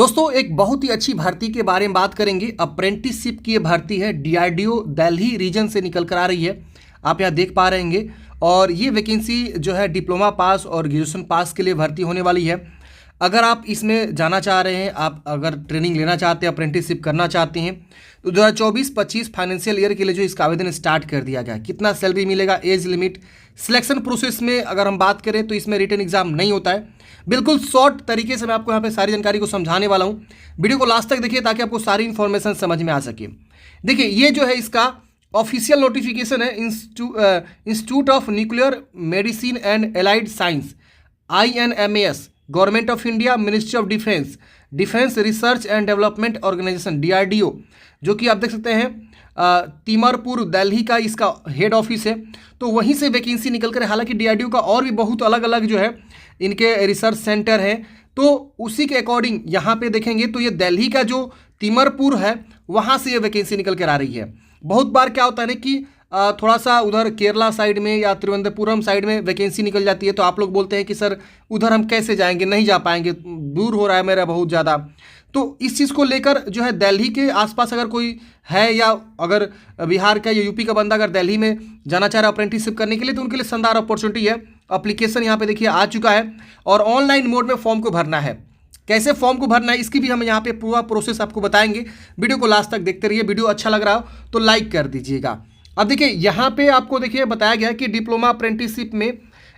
दोस्तों एक बहुत ही अच्छी भर्ती के बारे में बात करेंगे। अप्रेंटिसशिप की ये भर्ती है, डीआरडीओ दिल्ली रीजन से निकल कर आ रही है। आप यहाँ देख पा रहे होंगे। और ये वैकेंसी जो है डिप्लोमा पास और ग्रेजुएशन पास के लिए भर्ती होने वाली है। अगर आप इसमें जाना चाह रहे हैं, आप अगर ट्रेनिंग लेना चाहते हैं, अप्रेंटिसशिप करना चाहते हैं, तो 2024-25 फाइनेंशियल ईयर के लिए जो इसका आवेदन स्टार्ट कर दिया गया है। कितना सैलरी मिलेगा, एज लिमिट, सिलेक्शन प्रोसेस में अगर हम बात करें तो इसमें रिटन एग्जाम नहीं होता है। बिल्कुल शॉर्ट तरीके से मैं आपको यहाँ पे सारी जानकारी को समझाने वाला हूँ। वीडियो को लास्ट तक देखिए ताकि आपको सारी इन्फॉर्मेशन समझ में आ सके। देखिए ये जो है इसका ऑफिशियल नोटिफिकेशन है institute of nuclear medicine and allied science INMAS, government of India, ministry of defence, defence research and development organisation DRDO, जो कि आप देख सकते हैं तिमरपुर दिल्ली का इसका हेड ऑफिस है। तो वहीं से वैकेंसी निकल कर, हालांकि DRDO का और भी बहुत अलग अलग जो है इनके रिसर्च सेंटर हैं, तो उसी के अकॉर्डिंग यहाँ पे देखेंगे तो ये दिल्ली का जो तिमरपुर है वहाँ से ये वैकेंसी निकल कर आ रही है। बहुत बार क्या होता है ना कि थोड़ा सा उधर केरला साइड में या तिरुवनंतपुरम साइड में वैकेंसी निकल जाती है, तो आप लोग बोलते हैं कि सर उधर हम कैसे जाएंगे, नहीं जा पाएंगे, दूर हो रहा है मेरा बहुत ज़्यादा। तो इस चीज़ को लेकर जो है दिल्ली के आसपास अगर कोई है, या अगर बिहार का या यूपी का बंदा अगर दिल्ली में जाना चाह रहा है अप्रेंटिसशिप करने के लिए, तो उनके लिए शानदार अपॉर्चुनिटी है। अप्लीकेशन यहाँ पे देखिए आ चुका है और ऑनलाइन मोड में फॉर्म को भरना है। कैसे फॉर्म को भरना है इसकी भी हम यहाँ पे पूरा प्रोसेस आपको बताएंगे। वीडियो को लास्ट तक देखते रहिए। वीडियो अच्छा लग रहा हो तो लाइक कर दीजिएगा। अब देखिए यहाँ पे आपको देखिए बताया गया है कि डिप्लोमा अप्रेंटिसशिप में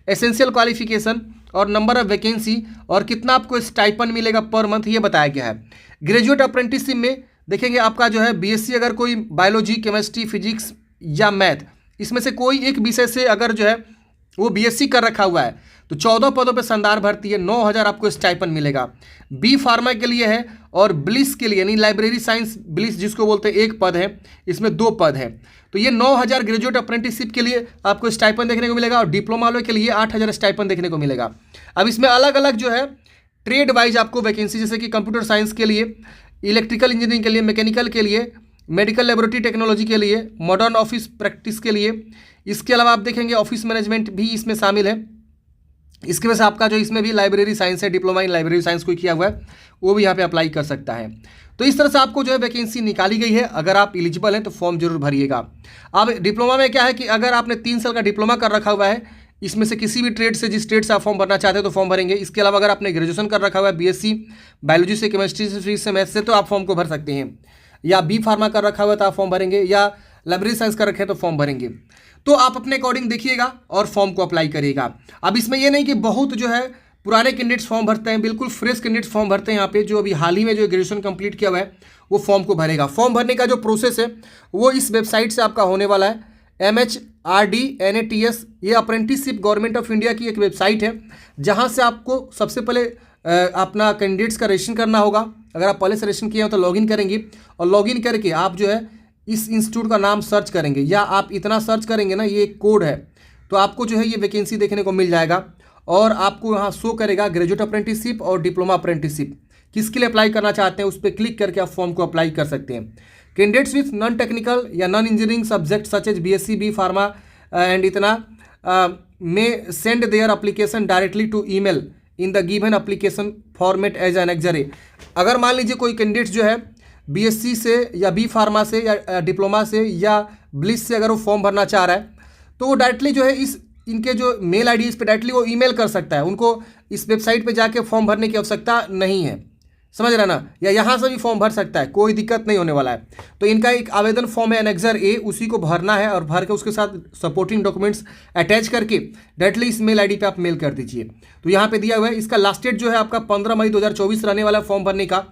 एसेंशियल क्वालिफिकेशन और नंबर ऑफ वैकेंसी और कितना आपको स्टाइपेंड मिलेगा पर मंथ, ये बताया गया है। ग्रेजुएट अप्रेंटिसशिप में देखेंगे आपका जो है BSc, अगर कोई बायोलॉजी, केमिस्ट्री, फिजिक्स या मैथ, इसमें से कोई एक विषय से अगर जो है वो BSc कर रखा हुआ है, तो 14 पदों पे शानदार भर्ती है। 9,000 आपको स्टाइपेंड मिलेगा। B फार्मा के लिए है और ब्लिस के लिए, यानी लाइब्रेरी साइंस ब्लिस जिसको बोलते हैं, एक पद है, इसमें 2 पद है। तो ये 9,000 ग्रेजुएट अप्रेंटिसशिप के लिए आपको स्टाइपेंड देखने को मिलेगा और डिप्लोमा वालों के लिए 8,000 स्टाइपेंड देखने को मिलेगा। अब इसमें अलग अलग जो है ट्रेड वाइज आपको वैकेंसी, जैसे कि कंप्यूटर साइंस के लिए, इलेक्ट्रिकल इंजीनियरिंग के लिए, मैकेनिकल के लिए, मेडिकल लेबोरेटरी टेक्नोलॉजी के लिए, मॉडर्न ऑफिस प्रैक्टिस के लिए, इसके अलावा आप देखेंगे ऑफिस मैनेजमेंट भी इसमें शामिल है। इसके वजह से आपका जो इसमें भी लाइब्रेरी साइंस है, डिप्लोमा इन लाइब्रेरी साइंस कोई किया हुआ है, वो भी यहाँ पे अप्लाई कर सकता है। तो इस तरह से आपको जो है वैकेंसी निकाली गई है। अगर आप एलिजिबल हैं तो फॉर्म जरूर भरिएगा। अब डिप्लोमा में क्या है कि अगर आपने 3 साल का डिप्लोमा कर रखा हुआ है, इसमें से किसी भी ट्रेड से, जिस ट्रेड से आप फॉर्म भरना चाहते हैं तो फॉर्म भरेंगे। इसके अलावा अगर आपने ग्रेजुएशन कर रखा हुआ है BSc बायोलॉजी से, केमिस्ट्री से, फिजिक्स से, मैथ से, तो आप फॉर्म को भर सकते हैं। या B फार्मा कर रखा हुआ है तो आप फॉर्म भरेंगे, या लाइब्रेरी साइंस कर रखे हैं तो फॉर्म भरेंगे। तो आप अपने अकॉर्डिंग देखिएगा और फॉर्म को अप्लाई करिएगा। अब इसमें यह नहीं कि बहुत जो है पुराने कैंडिडेट्स फॉर्म भरते हैं, बिल्कुल फ्रेश कैंडिडेट्स फॉर्म भरते हैं। यहाँ पे जो अभी हाल ही में जो ग्रेजुएशन कंप्लीट किया हुआ है वो फॉर्म को भरेगा। फॉर्म भरने का जो प्रोसेस है वो इस वेबसाइट से आपका होने वाला है, MHRD-NATS। ये अप्रेंटिसशिप गवर्नमेंट ऑफ इंडिया की एक वेबसाइट है, जहाँ से आपको सबसे पहले अपना कैंडिडेट्स का रजिस्ट्रेशन करना होगा। अगर आप पहले से रजिस्ट्रेशन किए हो तो लॉगिन करेंगे, और लॉगिन करके आप जो है इस इंस्टीट्यूट का नाम सर्च करेंगे, या आप इतना सर्च करेंगे ना, ये एक कोड है, तो आपको जो है ये वैकेंसी देखने को मिल जाएगा। और आपको यहाँ शो करेगा ग्रेजुएट अप्रेंटिसशिप और डिप्लोमा अप्रेंटिसशिप किसके लिए अप्लाई करना चाहते हैं, उस पर क्लिक करके आप फॉर्म को अप्लाई कर सकते हैं। कैंडिडेट्स विथ नॉन टेक्निकल या non engineering subject such as BSc B pharma and इतना में send their application directly to email in the given application format as annexure A. अगर मान लीजिए कोई कैंडिडेट्स जो है BSc से या B फार्मा से या डिप्लोमा से या ब्लिस से अगर वो फॉर्म भरना चाह रहा है, तो वो डायरेक्टली जो है इनके जो मेल ID इस पर डायरेक्टली वो ईमेल कर सकता है। उनको इस वेबसाइट पे जाके फॉर्म भरने की आवश्यकता नहीं है, समझ रहे ना, या यहाँ से भी फॉर्म भर सकता है, कोई दिक्कत नहीं होने वाला है। तो इनका एक आवेदन फॉर्म है एनेक्जर A, उसी को भरना है और भर के उसके साथ सपोर्टिंग डॉक्यूमेंट्स अटैच करके डायरेक्टली इस मेल ID पे आप मेल कर दीजिए। तो यहाँ पे दिया हुआ है। इसका लास्ट डेट जो है आपका 15 मई 2024 रहने वाला फॉर्म भरने का।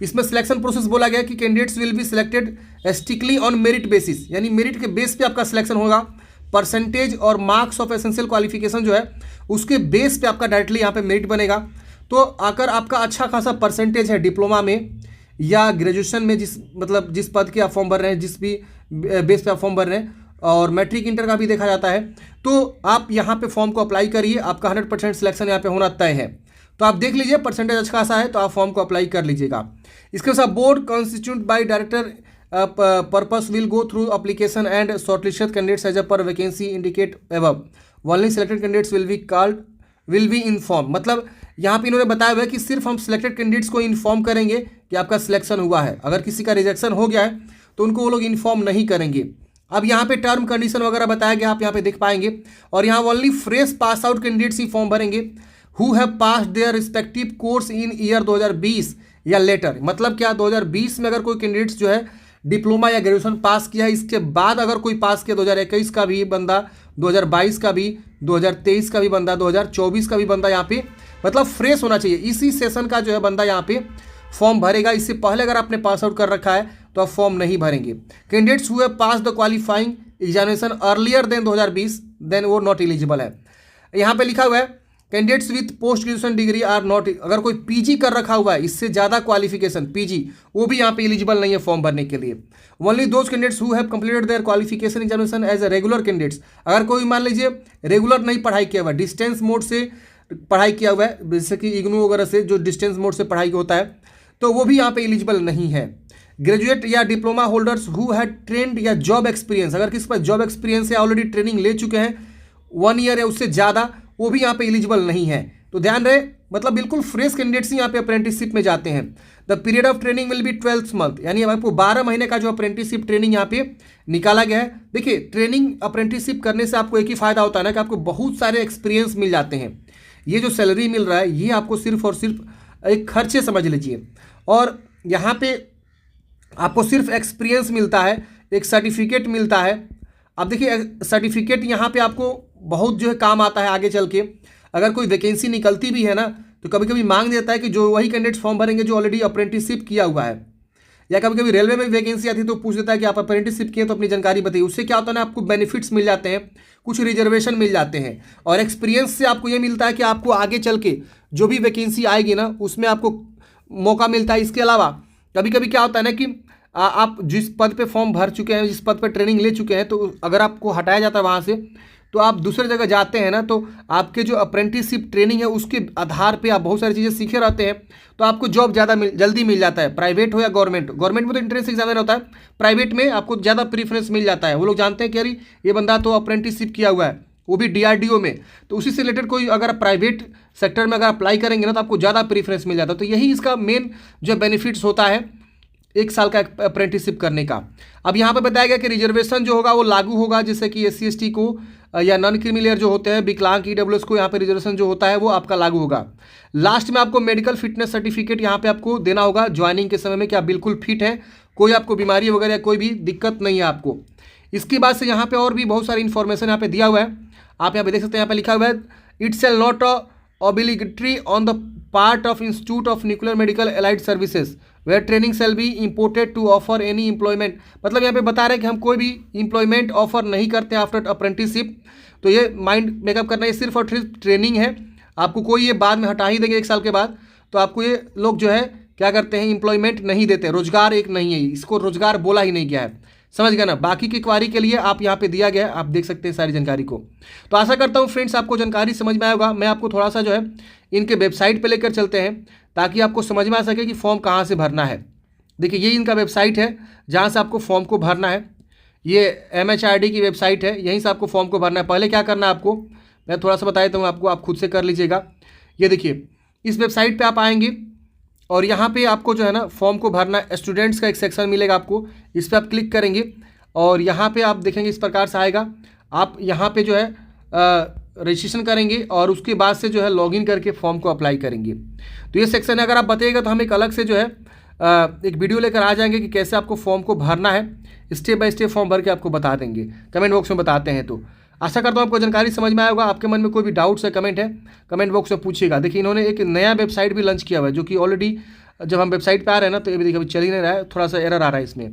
इसमें सिलेक्शन प्रोसेस बोला गया कि candidates will be selected strictly on merit basis, यानी मेरिट के बेस पे आपका सिलेक्शन होगा। परसेंटेज और मार्क्स ऑफ एसेंशियल क्वालिफिकेशन जो है उसके बेस पे आपका डायरेक्टली यहाँ पे मेरिट बनेगा। तो अगर आपका अच्छा खासा परसेंटेज है डिप्लोमा में या ग्रेजुएशन में, जिस पद के आप फॉर्म भर रहे हैं, जिस भी बेस पे आप फॉर्म भर रहे हैं, और मैट्रिक इंटर का भी देखा जाता है, तो आप यहाँ पे फॉर्म को अप्लाई करिए। आपका 100% सिलेक्शन यहाँ पे होना तय है। तो आप देख लीजिए परसेंटेज अच्छा खासा है तो आप फॉर्म को अप्लाई कर लीजिएगा। इसके साथ board constitute by director purpose will go through application and shortlisted candidates as per vacancy indicate above, only selected candidates will be inform. मतलब यहाँ पे इन्होंने बताया हुआ है कि सिर्फ हम सिलेक्टेड कैंडिडेट्स को इन्फॉर्म करेंगे कि आपका सिलेक्शन हुआ है, अगर किसी का रिजेक्शन हो गया है तो उनको वो लोग इन्फॉर्म नहीं करेंगे। अब यहाँ पे टर्म कंडीशन वगैरह बताया गया, आप यहाँ पे देख पाएंगे। और यहाँ only fresh pass out candidates ही फॉर्म भरेंगे who have passed their respective course in year 2020 या लेटर। मतलब क्या, 2020 में अगर कोई कैंडिडेट्स जो है डिप्लोमा या ग्रेजुएशन पास किया है, इसके बाद अगर कोई पास किया 2021 का भी बंदा, 2022 का भी, 2023 का भी बंदा, 2024 का भी बंदा, यहाँ पे मतलब फ्रेश होना चाहिए। इसी सेशन का जो है बंदा यहाँ पे फॉर्म भरेगा। इससे पहले अगर आपने पास आउट कर रखा है तो आप फॉर्म नहीं भरेंगे। Candidates who pass the qualifying examination earlier than 2020 then वो नॉट एलिजिबल है। यहाँ पे लिखा हुआ है candidates with post graduation degree are not, अगर कोई पीजी कर रखा हुआ है, इससे ज़्यादा क्वालिफिकेशन पीजी, वो भी यहाँ पे एलिजिबल नहीं है फॉर्म भरने के लिए। Only those candidates who have completed their qualification examination as a regular candidates, अगर कोई मान लीजिए रेगुलर नहीं पढ़ाई किया हुआ है, डिस्टेंस मोड से पढ़ाई किया हुआ है, जैसे कि इग्नू वगैरह से जो डिस्टेंस मोड से पढ़ाई होता है, तो वो भी यहाँ पे एलिजिबल नहीं है। ग्रेजुएट या diploma holders who had trend या जॉब एक्सपीरियंस, अगर किसी पास जॉब एक्सपीरियंस है, ऑलरेडी ट्रेनिंग ले चुके हैं 1 ईयर या उससे ज़्यादा, वो भी यहाँ पे एलिजिबल नहीं है। तो ध्यान रहे, मतलब बिल्कुल फ्रेश कैंडिडेट्स ही यहाँ पे अप्रेंटिसशिप में जाते हैं। The period of training will be 12 month, यानी आपको 12 महीने का जो अप्रेंटिसशिप ट्रेनिंग यहाँ पे निकाला गया है। देखिए, ट्रेनिंग अप्रेंटिसशिप करने से आपको एक ही फायदा होता है ना कि आपको बहुत सारे एक्सपीरियंस मिल जाते हैं। ये जो सैलरी मिल रहा है ये आपको सिर्फ और सिर्फ एक खर्चे समझ लीजिए, और यहाँ पे आपको सिर्फ एक्सपीरियंस मिलता है, एक सर्टिफिकेट मिलता है। अब देखिए, सर्टिफिकेट यहाँ पे आपको बहुत जो है काम आता है आगे चल के। अगर कोई वैकेंसी निकलती भी है ना, तो कभी कभी मांग देता है कि जो वही कैंडिडेट्स फॉर्म भरेंगे जो ऑलरेडी अप्रेंटिसशिप किया हुआ है, या कभी कभी रेलवे में वैकेंसी आती है तो पूछ देता है कि आप अप्रेंटिसशिप किए तो अपनी जानकारी बताइए। उससे क्या होता है ना, आपको बेनिफिट्स मिल जाते हैं, कुछ रिजर्वेशन मिल जाते हैं, और एक्सपीरियंस से आपको ये मिलता है कि आपको आगे चल के जो भी वैकेंसी आएगी ना उसमें आपको मौका मिलता है। इसके अलावा कभी कभी क्या होता है ना कि आप जिस पद पे फॉर्म भर चुके हैं, जिस पद पे ट्रेनिंग ले चुके हैं, तो अगर आपको हटाया जाता है वहाँ से तो आप दूसरे जगह जाते हैं ना, तो आपके जो अप्रेंटिसशिप ट्रेनिंग है उसके आधार पे आप बहुत सारी चीज़ें सीखे रहते हैं, तो आपको जॉब ज़्यादा जल्दी मिल जाता है, प्राइवेट हो या गवर्नमेंट। गवर्नमेंट में तो एंट्रेंस एग्जाम होता है, प्राइवेट में आपको ज़्यादा प्रीफरेंस मिल जाता है। वो लोग जानते हैं कि अरे ये बंदा तो अप्रेंटिसशिप किया हुआ है, वो भी DRDO में, तो उसी से रिलेटेड कोई अगर प्राइवेट सेक्टर में अगर अप्लाई करेंगे ना तो आपको ज़्यादा प्रीफरेंस मिल जाता है। तो यही इसका मेन जो बेनिफिट्स होता है 1 साल का अप्रेंटिसशिप करने का। अब यहाँ पे बताया गया कि रिजर्वेशन जो होगा वो लागू होगा, जैसे कि SC ST को या नॉन क्रीमिलियर जो होते हैं, विकलांग EWS को यहाँ पे रिजर्वेशन जो होता है वो आपका लागू होगा। लास्ट में आपको मेडिकल फिटनेस सर्टिफिकेट यहाँ पे आपको देना होगा ज्वाइनिंग के समय में कि आप बिल्कुल फिट हैं, कोई आपको बीमारी वगैरह या कोई भी दिक्कत नहीं है आपको। इसके बाद से यहाँ पे और भी बहुत सारी इन्फॉर्मेशन यहाँ पे दिया हुआ है, आप यहाँ पे देख सकते हैं। यहाँ पे लिखा हुआ है it shall not obligatory on the part of institute of nuclear medical allied services where training shall be imported to offer any employment. मतलब यहाँ पे बता रहे हैं कि हम कोई भी एम्प्लॉयमेंट ऑफर नहीं करते आफ्टर अप्रेंटिसशिप। तो ये माइंड मेकअप करना, ये सिर्फ और सिर्फ ट्रेनिंग है, आपको कोई ये बाद में हटा ही देंगे 1 साल के बाद, तो आपको ये लोग जो है क्या करते हैं, एम्प्लॉयमेंट नहीं देते, रोजगार एक नहीं है, इसको रोजगार बोला ही नहीं गया है, समझ गया ना। बाकी की क्वारी के लिए आप यहाँ पे दिया गया है, आप देख सकते हैं सारी जानकारी को। तो आशा करता हूँ फ्रेंड्स आपको जानकारी समझ में आया होगा। मैं आपको थोड़ा सा जो है इनके वेबसाइट पे लेकर चलते हैं ताकि आपको समझ में आ सके कि फॉर्म कहाँ से भरना है। देखिए, ये इनका वेबसाइट है जहाँ से आपको फॉर्म को भरना है। ये MHRD की वेबसाइट है, यहीं से आपको फॉर्म को भरना है। पहले क्या करना है आपको, मैं थोड़ा सा बता देता हूँ आपको, आप खुद से कर लीजिएगा। ये देखिए, इस वेबसाइट पर आप आएंगे और यहाँ पे आपको जो है ना फॉर्म को भरना है। स्टूडेंट्स का एक सेक्शन मिलेगा आपको, इस पर आप क्लिक करेंगे और यहाँ पे आप देखेंगे इस प्रकार से आएगा। आप यहाँ पे जो है रजिस्ट्रेशन करेंगे और उसके बाद से जो है लॉगिन करके फॉर्म को अप्लाई करेंगे। तो ये सेक्शन है, अगर आप बताइएगा तो हम एक अलग से जो है एक वीडियो लेकर आ जाएंगे कि कैसे आपको फॉर्म को भरना है, स्टेप बाय स्टेप फॉर्म भर के आपको बता देंगे, कमेंट बॉक्स में बताते हैं। तो आशा करता हूँ आपको जानकारी समझ में आया होगा। आपके मन में कोई भी डाउट्स है कमेंट है, कमेंट बॉक्स में पूछिएगा। देखिए, इन्होंने एक नया वेबसाइट भी लॉन्च किया हुआ है, जो कि ऑलरेडी जब हम वेबसाइट पे आ रहे हैं ना तो ये भी देखिए अभी चल ही नहीं रहा है, थोड़ा सा एरर आ रहा है इसमें।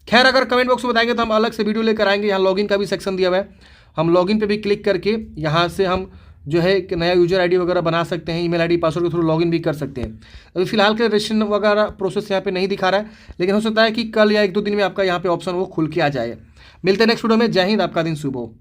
खैर, अगर कमेंट बॉक्स में बताएंगे तो हम अलग से वीडियो लेकर आएंगे। यहाँ लॉगिन का भी सेक्शन दिया हुआ है, हम लॉगिन पे भी क्लिक करके यहाँ से हम जो है एक नया यूजर ID वगैरह बना सकते हैं, ईमेल ID पासवर्ड के थ्रू लॉगिन भी कर सकते हैं। अभी फिलहाल के रजिस्ट्रेशन वगैरह प्रोसेस यहाँ पे नहीं दिखा रहा है, लेकिन हो सकता है कि कल या 1-2 दिन में आपका यहाँ पे ऑप्शन वो खुल के आ जाए। मिलते हैं नेक्स्ट वीडियो में। जय हिंद, आपका दिन शुभ हो।